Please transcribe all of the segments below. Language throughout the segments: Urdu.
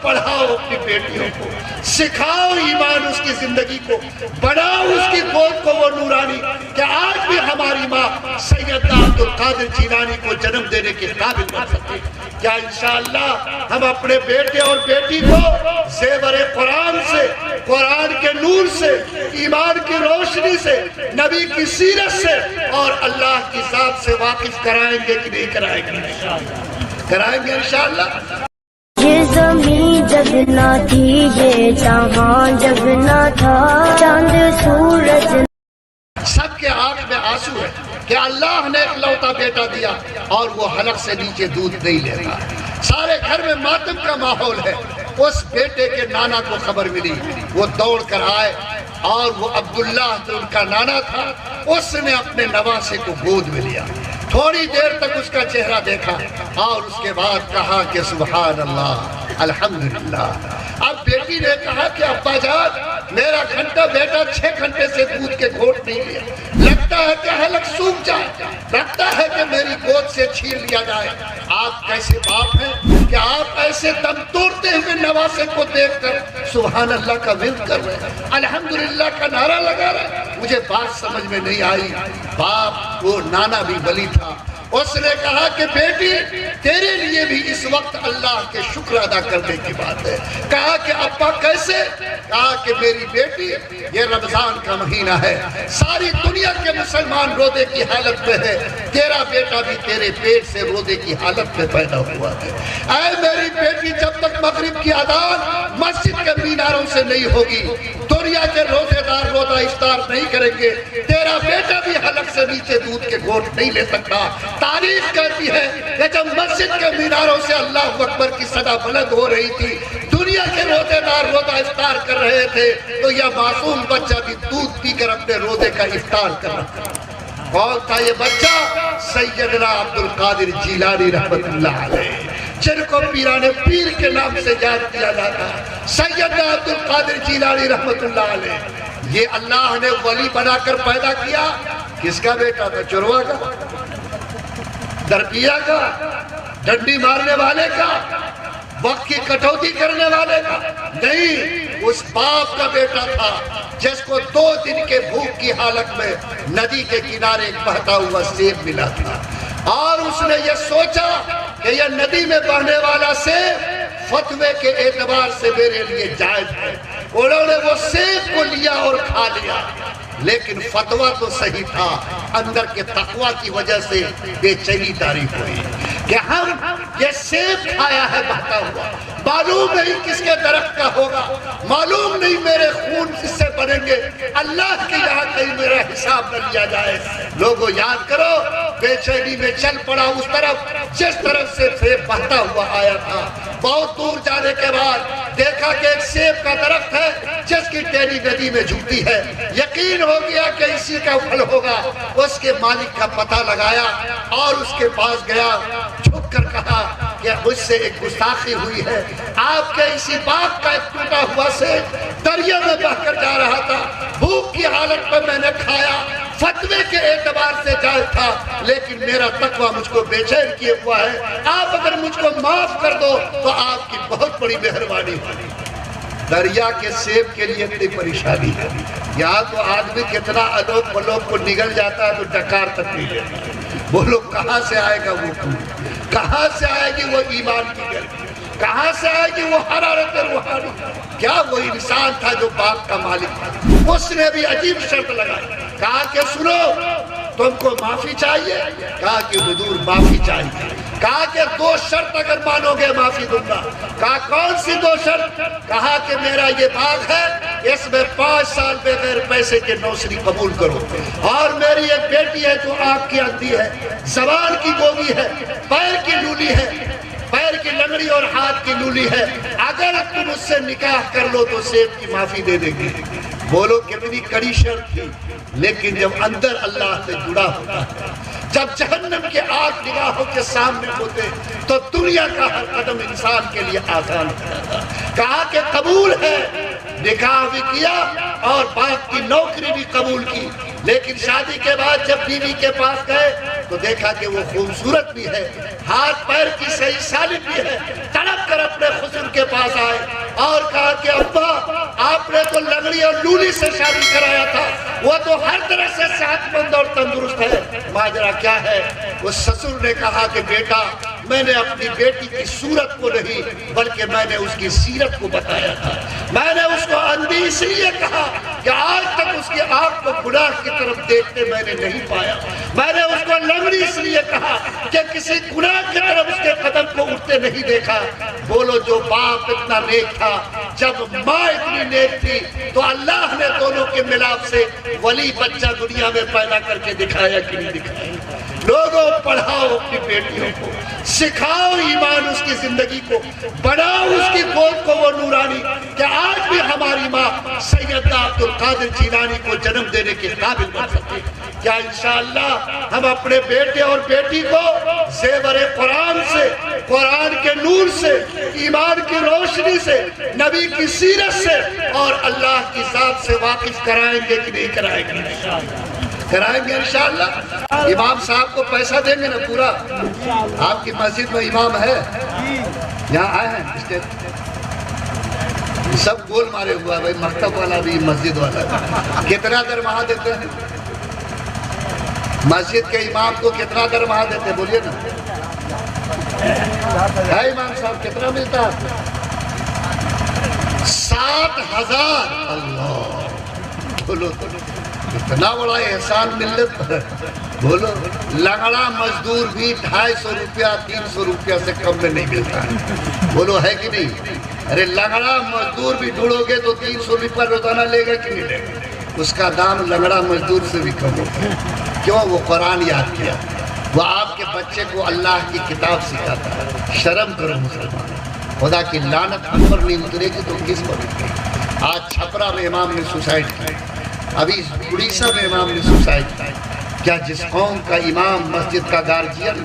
پڑھاؤ اپنی بیٹیوں کو، سکھاؤ ایمان اس کی زندگی کو، بناؤ اس کی گود کو وہ نورانی کہ آج بھی ہماری ماں سیدنا عبدالقادر جیلانی کو جنم دینے کے قابل بن سکے۔ کیا انشاءاللہ ہم اپنے بیٹے اور بیٹی کو زیور قرآن سے، قرآن کے نور سے، ایمان کی روشنی سے، نبی کی سیرت سے اور اللہ کی ذات سے واقف کرائیں گے کہ نہیں کرائیں گے؟ کرائیں گے انشاءاللہ۔ یہ زمین جب نہ تھی، یہ جہاں جب نہ تھا، چاند سورج سب کے آنکھ میں آنسو ہے کہ اللہ نے اکلوتا بیٹا دیا اور وہ حلق سے نیچے دودھ نہیں لیتا۔ سارے گھر میں ماتم کا ماحول ہے۔ اس بیٹے کے نانا کو خبر ملی، وہ دوڑ کر آئے اور وہ عبداللہ جو ان کا نانا تھا، اس نے اپنے نواسے کو گود میں لیا، تھوڑی دیر تک اس کا چہرہ دیکھا اور اس کے بعد کہا کہ سبحان اللہ الحمدللہ۔ اب بیٹی نے کہا کہ ابا جان میرا گھنٹہ بیٹا 6 گھنٹے سے دودھ کے گھونٹ نہیں لیا، لگتا ہے کہ حلق سوکھ جائے، لگتا ہے کہ میری گود سے چھین لیا جائے۔ آپ کیسے باپ ہیں کہ آپ ایسے دم توڑتے ہوئے نواسے کو دیکھ کر سبحان اللہ کا ورد کر رہے ہیں، الحمدللہ کا نعرہ لگا رہے ہیں۔ مجھے بات سمجھ میں نہیں آئی۔ باپ وہ نانا بھی ولی تھا، اس نے کہا کہ بیٹی تیرے لیے بھی اس وقت اللہ کے شکر ادا کرنے کی بات ہے۔ کہا کہ ابا کیسے؟ کہا کہ میری بیٹی یہ رمضان کا مہینہ ہے، ساری دنیا کے مسلمان روزے کی حالت میں ہے، تیرا بیٹا بھی تیرے پیٹ سے روزے کی حالت میں پیدا ہوا ہے۔ اے میری بیٹی جب تک مغرب کی اذان مسجد کے میناروں سے نہیں ہوگی، دنیا کے روزے دار روزہ افطار نہیں کریں گے، تیرا بیٹا بھی حلق سے نیچے دودھ کے گھونٹ نہیں لے سکتا۔ تاریخ کہتی ہے کہ جب مسجد کے میناروں سے اللہ اکبر کی صدا بلند ہو رہی تھی، دنیا کے روزے دار روزہ افطار کر رہے تھے، تو یہ معصوم بچہ بھی دودھ پی کر اپنے روزے کا افطار کر رہا تھا۔ کون تھا یہ بچہ؟ سیدنا عبدالقادر جیلانی رحمت اللہ علیہ، جن کو پیران پیر کے نام سے یاد کیا جاتا ہے۔ سیدنا عبدالقادر جیلانی رحمت اللہ علیہ یہ اللہ نے ولی بنا کر پیدا کیا۔ کس کا بیٹا تھا؟ چوروا کا، درپیا کا، ڈنڈی مارنے والے کا، وقت کی کٹوتی کرنے والے کا نہیں، اس باپ کا بیٹا تھا جس کو 2 دن کے بھوک کی حالت میں ندی کے کنارے ایک بہتا ہوا سیب ملا تھا، اور اس نے یہ سوچا کہ یہ ندی میں بہنے والا سیب فتوے کے اعتبار سے میرے لیے جائز ہے۔ انہوں نے وہ سیب کو لیا اور کھا لیا، لیکن فتویٰ تو صحیح تھا، اندر کے تقویٰ کی وجہ سے بے چینی تاریخ ہوئی کہ ہم یہ سیب کھایا ہے بہتا ہوا، معلوم نہیں کس کے درخت کا ہوگا، معلوم نہیں میرے خون اس سے بنیں گے، اللہ کے یہاں کہیں میرا حساب نہ لیا جائے۔ لوگوں یاد کرو، بے چینی میں چل پڑا اس طرف جس طرف سے سیب بہتا ہوا آیا تھا۔ بہت دور جانے کے بعد دیکھا کہ ایک سیب کا درخت ہے جس کی ٹہنی ندی میں جھکتی ہے، یقین ہو گیا کہ اسی کا پھل ہوگا۔ اس کے مالک کا پتہ لگایا اور اس کے پاس گیا، جھک کر کہا کہ مجھ سے ایک گستاخی ہوئی ہے، آپ کے اسی باغ کا ایک ٹوٹا ہوا سیب دریا میں بہہ کر جا رہا تھا، بھوک کی حالت میں میں نے کھایا، فتوے کے اعتبار سے جائز تھا، لیکن میرا تقویٰ مجھ کو بے چین کیے ہوا ہے، آپ اگر مجھ کو معاف کر دو تو آپ کی بہت بڑی مہربانی ہوگی۔ دریا کے سیب کے لیے اتنی پریشانی ہے، یہاں تو آدمی کتنا الوک پلوک کو نگل جاتا ہے تو ڈکار تک نہیں لیتا۔ بولو کہاں سے آئے گا وہ خون؟ کہاں سے آئے گی وہ ایمان کی گرمی؟ کہاں سے آئے گی وہ حرارت روحانی؟ کیا وہ انسان تھا جو باغ کا مالک تھا؟ اس نے بھی عجیب شرط لگائی، کہا کہ سنو تم کو معافی چاہیے؟ کہا کہ حضور معافی چاہیے۔ کہا کہ 2 شرط اگر مانو گے معافی دوں گا۔ کہا کون سی 2 شرط؟ کہا کہ میرا یہ باغ ہے، اس میں 5 سال بغیر پیسے کے نوکری قبول کرو، اور میری ایک بیٹی ہے جو آنکھ کی اندھی ہے، زبان کی گونگی ہے، پیر کی لولی ہے، پیر کی لنگڑی اور ہاتھ کی لولی ہے، اگر تم اس سے نکاح کر لو تو سیب کی معافی دے دیں گے۔ بولو کتنی کڑی شرط تھی، لیکن جب اندر اللہ سے جڑا ہوتا ہے، جب جہنم کے آگ نگاہوں کے سامنے ہوتے تو دنیا کا ہر قدم انسان کے لیے آسان ہوتا تھا۔ کہا کہ قبول ہے، نکاح بھی کیا اور باپ کی نوکری بھی قبول کی، لیکن شادی کے بعد جب بیوی کے پاس گئے تو دیکھا کہ وہ خوبصورت بھی ہے، ہاتھ پیر کی صحیح سالم بھی ہے، تڑپ کر اپنے خسر کے پاس آئے اور کہا کہ ابا آپ نے تو لنگڑی اور لولی سے شادی کرایا تھا، وہ تو ہر طرح سے صحت مند اور تندرست ہے، ماجرا کیا ہے؟ وہ سسر نے کہا کہ بیٹا میں نے اپنی بیٹی کی صورت کو نہیں بلکہ میں نے اس کی سیرت کو بتایا تھا، میں نے اس کو اندھی اس لیے کہا کہ آج تک اس کی آنکھ کو گناہ کی طرف دیکھتے میں نے نہیں پایا، میں نے اس کو لنگڑی اس لیے کہا کہ کسی گناہ کی طرف اس کے قدم کو اٹھتے نہیں دیکھا۔ بولو جو باپ اتنا نیک تھا، جب ماں اتنی نیک تھی تو اللہ نے دونوں کے ملاپ سے ولی بچہ دنیا میں پیدا کر کے دکھایا کہ نہیں دکھایا؟ لوگوں پڑھاؤ اپنی بیٹیوں کو، سکھاؤ ایمان اس کی زندگی کو، بناؤ اس کی گود کو وہ نورانی کہ آج بھی ہماری ماں سیدنا عبدالقادر جیلانی کو جنم دینے کے قابل بن سکے۔ کیا انشاءاللہ ہم اپنے بیٹے اور بیٹی کو زیور قرآن سے، قرآن کے نور سے، ایمان کی روشنی سے، نبی کی سیرت سے اور اللہ کی ذات سے واقف کرائیں گے کہ نہیں کرائیں گے؟ کرائیں گے انشاءاللہ۔ امام صاحب کو پیسہ دیں گے نا پورا؟ آپ کی مسجد میں امام ہے، یہاں آئے ہیں، سب گول مارے ہوا، بھائی مکتب والا بھی مسجد والا بھی۔ کتنا درمہا دیتے ہیں مسجد کے امام کو؟ کتنا درمہا دیتے ہیں بولیے نا؟ ہے امام صاحب کتنا ملتا ہے؟ 7,000۔ اللہ، بولو اتنا بڑا احسان ملت پر، بولو لنگڑا مزدور بھی 250 روپیہ 300 روپیہ سے کم میں نہیں ملتا ہے، بولو ہے کہ نہیں؟ ارے لنگڑا مزدور بھی ڈھونڈو گے تو 300 روپیہ روزانہ لے گا کہ نہیں لے گا؟ اس کا دام لنگڑا مزدور سے بھی کم ہوتا ہے۔ کیوں؟ وہ قرآن یاد کیا، وہ آپ کے بچے کو اللہ کی کتاب سکھاتا ہے۔ شرم کرو مسلمان، خدا کی لعنت ہم پر نہیں اترے گی تو کس پر اترے گی؟ آج چھپرا میں امام نے سوسائڈ کی، ابھی اڑیسہ میں امام نے سوسائڈ کی۔ کیا جس قوم کا امام مسجد کا گارجین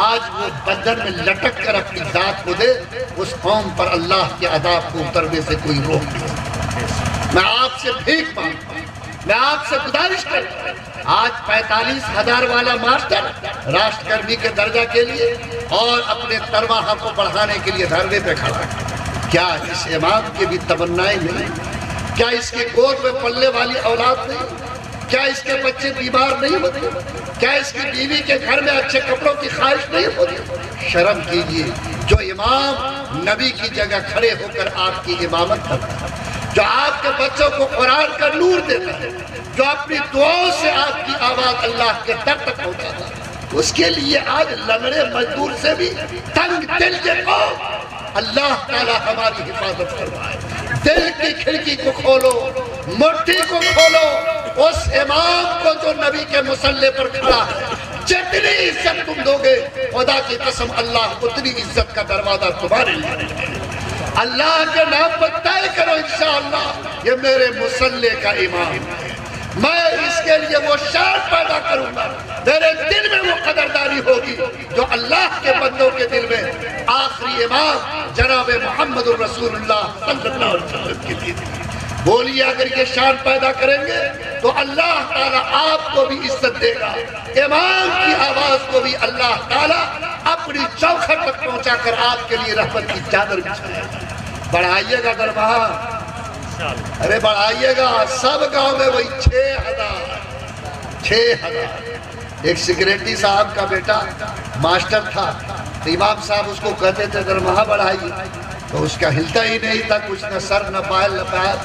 آج وہ بدن میں لٹک کر اپنی ذات کو دے، اس قوم پر اللہ کے عذاب کو اترنے سے کوئی روک نہیں۔ میں آپ سے بھیک مانگتا ہوں، میں آپ سے گزارش کرتا ہوں، آج 45,000 والا ماسٹر راشٹر کرمی کے درجہ کے لیے اور اپنے تنخواہ کو بڑھانے کے لیے دھرنے پہ کھڑا ہے۔ کیا اس امام کی بھی تمنائیں نہیں؟ کیا اس کے گود میں پلنے والی اولاد نہیں؟ کیا اس کے بچے بیمار نہیں ہوتے؟ کیا اس کی بیوی کے گھر میں اچھے کپڑوں کی خواہش نہیں ہوتی؟ شرم کیجئے، جو امام نبی کی جگہ کھڑے ہو کر آپ کی امامت کرتا ہے، جو آپ کے بچوں کو قرآن کا نور دیتا ہے، جو اپنی دعاؤں سے آپ کی آواز اللہ کے در تک پہنچاتا ہے، اس کے لیے آج لنگڑے مزدور سے بھی تنگ دل کے قوم اللہ تعالیٰ ہماری حفاظت فرمائے۔ دل کی کھڑکی کو کھولو، مٹھی کو کھولو، اس امام کو جو نبی کے مصلی پر کھڑا ہے، جتنی عزت تم دو گے خدا کی قسم اللہ اتنی عزت کا دروازہ تمہارے لیے۔ اللہ کے نام پر طے کرو انشاءاللہ یہ میرے مصلی کا امام ہے، میں اس کے لیے وہ شان پیدا کروں گا، میرے دل میں وہ قدرداری ہوگی جو اللہ کے بندوں کے دل میں آخری امام جناب محمد الرسول اللہ صلی اللہ علیہ وسلم کے لیے تھی۔ بولیے اگر یہ شان پیدا کریں گے تو اللہ تعالیٰ آپ کو بھی عزت دے گا، امام کی آواز کو بھی اللہ تعالیٰ اپنی چوکھٹ تک پہنچا کر آپ کے لیے رحمت کی چادر بچھائے گا۔ بڑھائیے گا دربار، ارے بڑھائیے گا، سب گاؤں میں وہی 6,000۔ ایک سیکریٹری صاحب کا بیٹا ماسٹر تھا، تو امام صاحب اس کو کہتے تھے درمہا بڑھائیے، تو اس کا ہلتا ہی نہیں تھا، کچھ نہ سر نہ پائل نہ پیر۔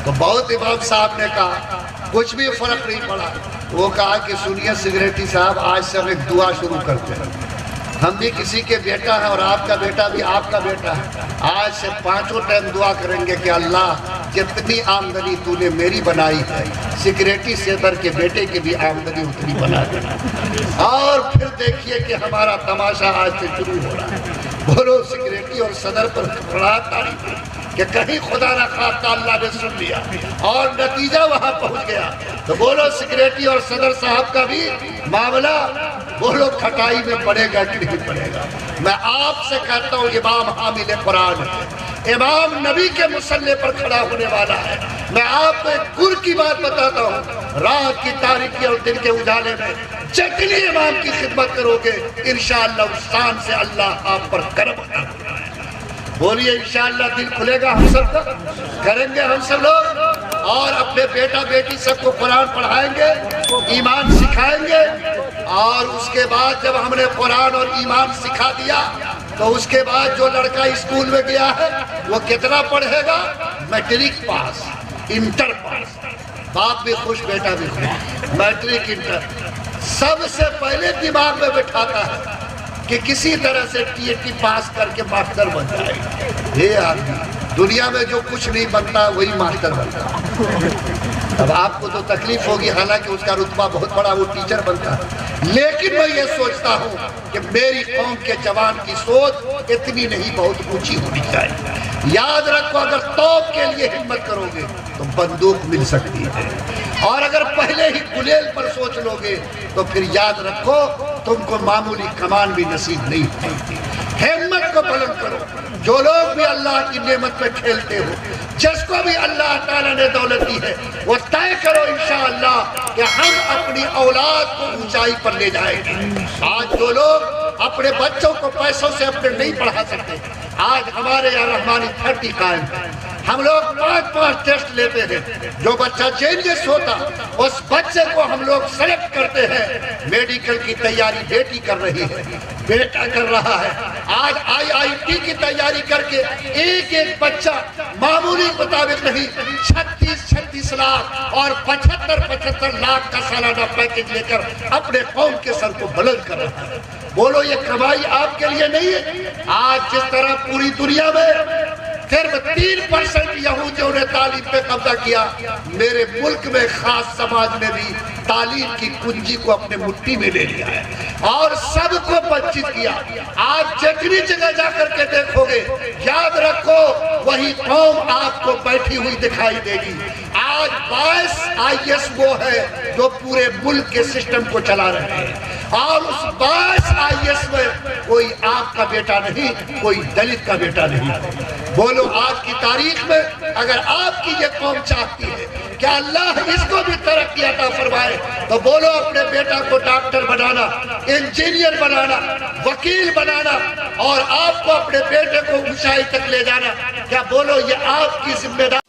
تو بہت امام صاحب نے کہا کچھ بھی فرق نہیں پڑا، وہ کہا کہ سنیے سیکریٹری صاحب آج سے ہم ایک دعا شروع کرتے ہیں، ہم بھی کسی کے بیٹا ہیں اور آپ کا بیٹا بھی آپ کا بیٹا ہے، آج سے 5 ٹائم دعا کریں گے کہ اللہ جتنی آمدنی تو نے میری بنائی ہے سیکریٹری صدر کے بیٹے کی بھی آمدنی اتنی بنا دینا۔ اور پھر دیکھیے کہ ہمارا تماشا آج سے شروع ہو رہا ہے۔ بولو سیکریٹری اور صدر پر بڑا تعریف کہ کہیں خدا نہ خواستہ اللہ نے سن لیا اور نتیجہ وہاں پہنچ گیا، تو بولو سیکریٹری اور صدر صاحب کا بھی معاملہ بولو کھٹائی میں پڑے گا کہ نہیں پڑے گا۔ میں آپ سے کہتا ہوں امام حامل قرآن ہے، امام نبی کے مصلی پر کھڑا ہونے والا ہے۔ میں آپ کو ایک گر کی بات بتاتا ہوں، رات کی تاریکی اور دن کے اجالے میں جتنی امام کی خدمت کرو گے انشاءاللہ اس شان سے اللہ آپ پر کرم عطا فرمائے گا۔ بولیے انشاءاللہ دل کھلے گا ہم سب کا، کریں گے ہم سب لوگ، اور اپنے بیٹا بیٹی سب کو قرآن پڑھائیں گے، ایمان سکھائیں گے، اور اس کے بعد جب ہم نے قرآن اور ایمان سکھا دیا تو اس کے بعد جو لڑکا اسکول میں گیا ہے وہ کتنا پڑھے گا؟ میٹرک پاس، انٹر پاس، باپ بھی خوش بیٹا بھی خوش، میٹرک انٹر۔ سب سے پہلے دماغ میں بٹھاتا ہے کہ کسی طرح سے ٹی اے ٹی پاس کر کے ماسٹر بن جائے گا۔ یہ آدمی دنیا میں جو کچھ نہیں بنتا وہی ماسٹر بنتا ہے۔ اب آپ کو تو تکلیف ہوگی، حالانکہ اس کا رتبہ بہت بڑا، وہ ٹیچر بنتا ہے، لیکن میں یہ سوچتا ہوں کہ میری قوم کے جوان کی سوچ اتنی نہیں، بہت اونچی ہونی چاہیے۔ یاد رکھو اگر توپ کے لیے ہمت کرو گے تو بندوق مل سکتی ہے، اور اگر پہلے ہی گلیل پر سوچ لو گے تو پھر یاد رکھو تم کو معمولی کمان بھی نصیب نہیں ہوتی۔ ہمت کو بلند کرو۔ جو لوگ بھی اللہ کی نعمت میں کھیلتے ہو، جس کو بھی اللہ تعالیٰ نے دولت دی ہے، وہ طے کرو انشاءاللہ کہ ہم اپنی اولاد کو اونچائی پر لے جائیں گے۔ آج جو لوگ اپنے بچوں کو پیسوں سے اپنے نہیں پڑھا سکتے، آج ہمارے یہاں رحمانی 30 قائم ہے، ہم لوگ 5 ٹیسٹ لیتے ہیں، جو بچہ جینیس ہوتا اس بچے کو ہم لوگ سلیکٹ کرتے ہیں۔ میڈیکل کی تیاری بیٹی کر رہی ہے، بیٹا کر رہا ہے، آج IIT کی تیاری کر کے ایک بچہ معمولی مطابق نہیں 36 لاکھ اور 75 لاکھ کا سالانہ پیکج لے کر اپنے قوم کے سر کو بلند کر رہا ہے۔ بولو یہ کمائی آپ کے لیے نہیں ہے؟ آج جس طرح پوری دنیا میں صرف 3% یہودیوں نے تعلیم پہ قبضہ کیا، میرے ملک میں خاص سماج نے بھی تعلیم کی کنجی کو اپنے مٹھی میں لے لیا ہے اور سب کو ونچت کیا۔ آج جتنی جگہ جا کر کے دیکھو گے، یاد رکھو وہی قوم آپ کو بیٹھی ہوئی دکھائی دے گی۔ آج 22 IAS وہ ہے جو پورے ملک کے سسٹم کو چلا رہے ہیں، اور اس 22 IAS میں کوئی آپ کا بیٹا نہیں، کوئی دلت کا بیٹا نہیں۔ بولو آج کی تاریخ میں اگر آپ کی یہ قوم چاہتی ہے کہ اللہ اس کو بھی ترقی عطا فرمائے تو بولو اپنے بیٹا کو ڈاکٹر بنانا، انجینئر بنانا، وکیل بنانا، اور آپ کو اپنے بیٹے کو اونچائی تک لے جانا، کیا بولو یہ آپ کی ذمہ داری